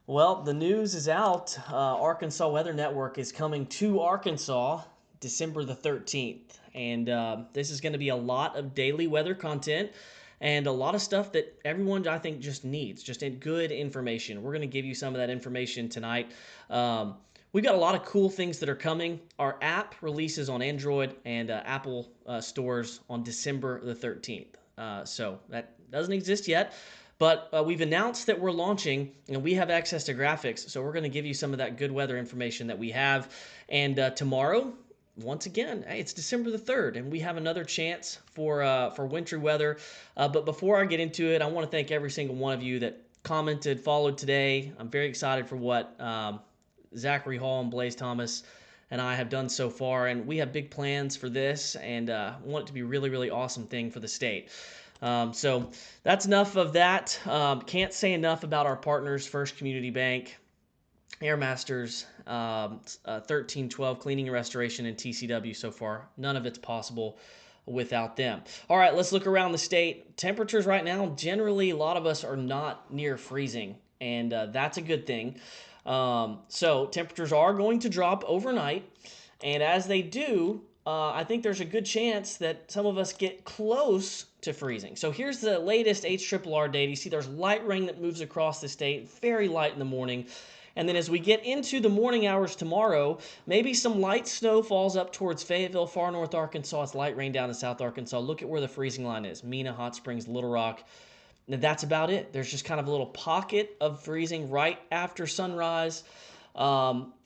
Well, the news is out. Arkansas Weather Network is coming to Arkansas December the 13th. And this is going to be a lot of daily weather content and a lot of stuff that everyone, I think, just needs, just good information. We're going to give you some of that information tonight. We've got a lot of cool things that are coming. Our app releases on Android and Apple stores on December the 13th. So that doesn't exist yet. But we've announced that we're launching, and we have access to graphics, so we're going to give you some of that good weather information that we have. And tomorrow, once again, hey, it's December the 3rd, and we have another chance for wintry weather. But before I get into it, I want to thank every single one of you that commented, followed today. I'm very excited for what Zachary Hall and Blaze Thomas and I have done so far, and we have big plans for this, and want it to be a really, really awesome thing for the state. So that's enough of that. Can't say enough about our partners, First Community Bank, Airmasters, 1312 Cleaning and Restoration, and TCW so far. None of it's possible without them. All right, let's look around the state. Temperatures right now, generally, a lot of us are not near freezing, and that's a good thing. So temperatures are going to drop overnight, and as they do, I think there's a good chance that some of us get close to freezing. So here's the latest HRRR data. You see there's light rain that moves across the state, very light in the morning. And then as we get into the morning hours tomorrow, maybe some light snow falls up towards Fayetteville, far north Arkansas. It's light rain down in South Arkansas. Look at where the freezing line is. Mena, Hot Springs, Little Rock. And that's about it. There's just kind of a little pocket of freezing right after sunrise.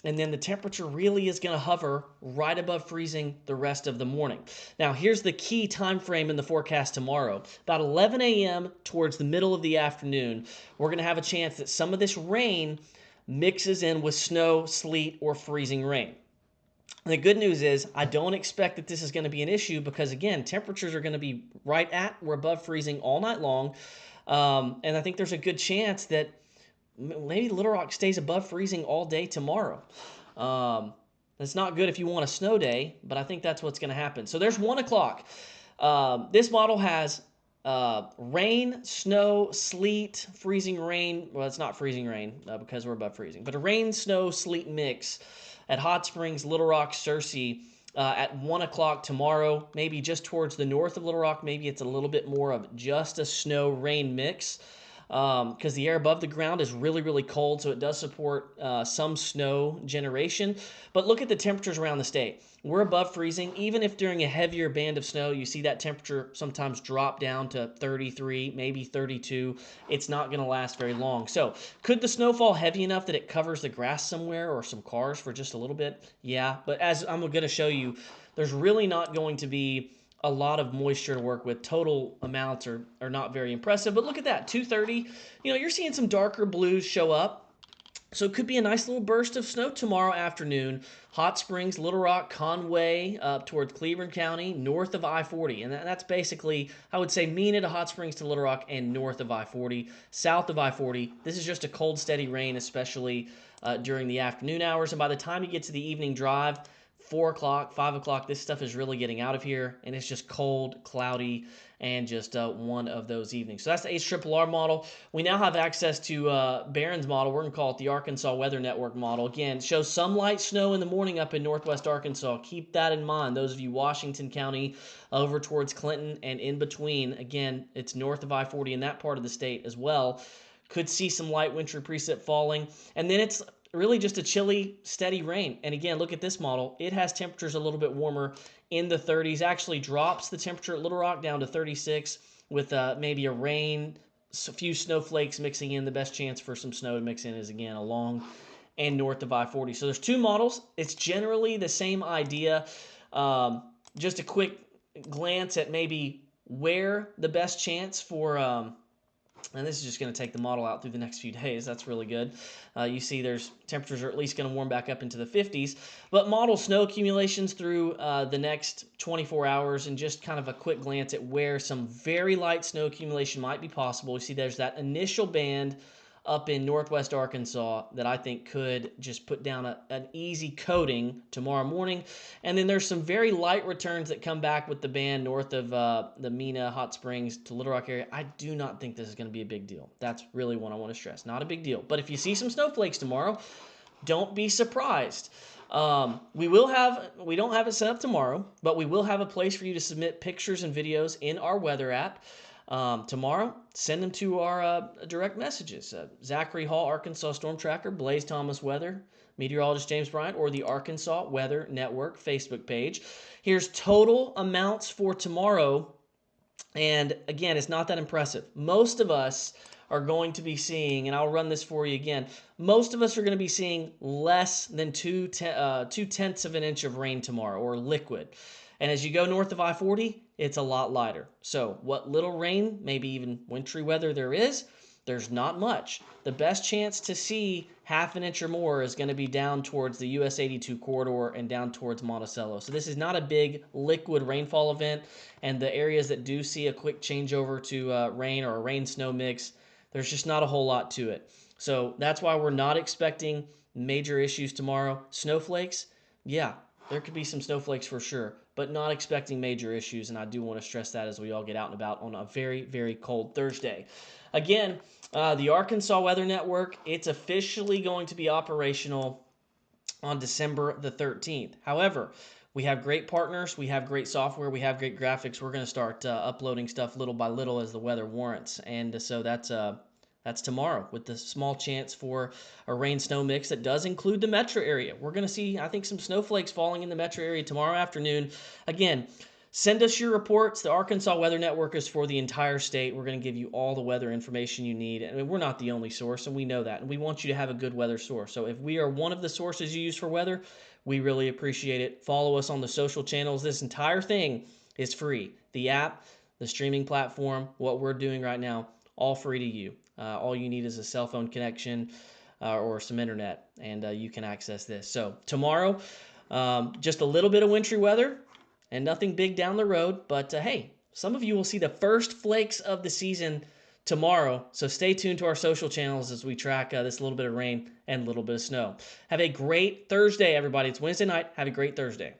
And then the temperature really is going to hover right above freezing the rest of the morning. Now, here's the key time frame in the forecast tomorrow. About 11 a.m. towards the middle of the afternoon, we're going to have a chance that some of this rain mixes in with snow, sleet, or freezing rain. And the good news is I don't expect that this is going to be an issue because, again, temperatures are going to be right at or above freezing all night long. And I think there's a good chance that maybe Little Rock stays above freezing all day tomorrow. It's not good if you want a snow day, but I think that's what's going to happen. So there's 1 o'clock. This model has rain, snow, sleet, freezing rain. Well, it's not freezing rain because we're above freezing, but a rain, snow, sleet mix at Hot Springs, Little Rock, Searcy at 1 o'clock tomorrow. Maybe just towards the north of Little Rock, maybe it's a little bit more of just a snow rain mix. Because the air above the ground is really, really cold, so it does support some snow generation. But look at the temperatures around the state. We're above freezing. Even if during a heavier band of snow, you see that temperature sometimes drop down to 33, maybe 32, it's not going to last very long. So could the snow fall heavy enough that it covers the grass somewhere or some cars for just a little bit? Yeah, but as I'm going to show you, there's really not going to be a lot of moisture to work with. Total amounts are not very impressive. But look at that, 230. You're seeing some darker blues show up. So it could be a nice little burst of snow tomorrow afternoon. Hot Springs, Little Rock, Conway, up towards Cleveland County, north of I-40. And that's basically, I would say, Mena to Hot Springs to Little Rock and north of I-40. South of I-40, this is just a cold, steady rain, especially during the afternoon hours. And by the time you get to the evening drive, 4 o'clock, 5 o'clock, this stuff is really getting out of here, and it's just cold, cloudy, and just one of those evenings. So that's the HRRR model. We now have access to Barron's model. We're going to call it the Arkansas Weather Network model. Again, it shows some light snow in the morning up in northwest Arkansas. Keep that in mind. Those of you Washington County over towards Clinton and in between, again, it's north of I-40 in that part of the state as well. Could see some light wintry precip falling. And then it's really just a chilly, steady rain. And again, look at this model. It has temperatures a little bit warmer in the 30s. Actually drops the temperature at Little Rock down to 36 with maybe a rain, a few snowflakes mixing in. The best chance for some snow to mix in is, again, along and north of I-40. So there's two models. It's generally the same idea. Just a quick glance at maybe where the best chance for and this is just going to take the model out through the next few days. That's really good. You see there's temperatures are at least going to warm back up into the 50s. But model snow accumulations through the next 24 hours and just kind of a quick glance at where some very light snow accumulation might be possible. You see there's that initial band up in northwest Arkansas that I think could just put down an easy coating tomorrow morning. And then there's some very light returns that come back with the band north of the Mena, Hot Springs to Little Rock area. I do not think this is going to be a big deal. That's really what I want to stress. Not a big deal. But if you see some snowflakes tomorrow, don't be surprised. We don't have it set up tomorrow, but we will have a place for you to submit pictures and videos in our weather app. Tomorrow, send them to our direct messages. Zachary Hall, Arkansas Storm Tracker, Blaze Thomas Weather, meteorologist James Bryant, or the Arkansas Weather Network Facebook page. Here's total amounts for tomorrow. And again, it's not that impressive. Most of us are going to be seeing, and I'll run this for you again, most of us are going to be seeing less than 2/10 of an inch of rain tomorrow, or liquid. And as you go north of I-40, it's a lot lighter. So what little rain, maybe even wintry weather there is, there's not much. The best chance to see half an inch or more is going to be down towards the US 82 corridor and down towards Monticello. So this is not a big liquid rainfall event. And the areas that do see a quick changeover to rain or a rain-snow mix, there's just not a whole lot to it. So that's why we're not expecting major issues tomorrow. Snowflakes, yeah, there could be some snowflakes for sure, but not expecting major issues, and I do want to stress that as we all get out and about on a very, very cold Thursday. Again, the Arkansas Weather Network, it's officially going to be operational on December the 13th. However, we have great partners, we have great software, we have great graphics. We're going to start uploading stuff little by little as the weather warrants, and so that's tomorrow with the small chance for a rain-snow mix that does include the metro area. We're going to see, I think, some snowflakes falling in the metro area tomorrow afternoon. Again, send us your reports. The Arkansas Weather Network is for the entire state. We're going to give you all the weather information you need. I mean, we're not the only source, and we know that. And we want you to have a good weather source. So if we are one of the sources you use for weather, we really appreciate it. Follow us on the social channels. This entire thing is free. The app, the streaming platform, what we're doing right now, all free to you. All you need is a cell phone connection or some internet, and you can access this. So tomorrow, just a little bit of wintry weather and nothing big down the road. But hey, some of you will see the first flakes of the season tomorrow. So stay tuned to our social channels as we track this little bit of rain and a little bit of snow. Have a great Thursday, everybody. It's Wednesday night. Have a great Thursday.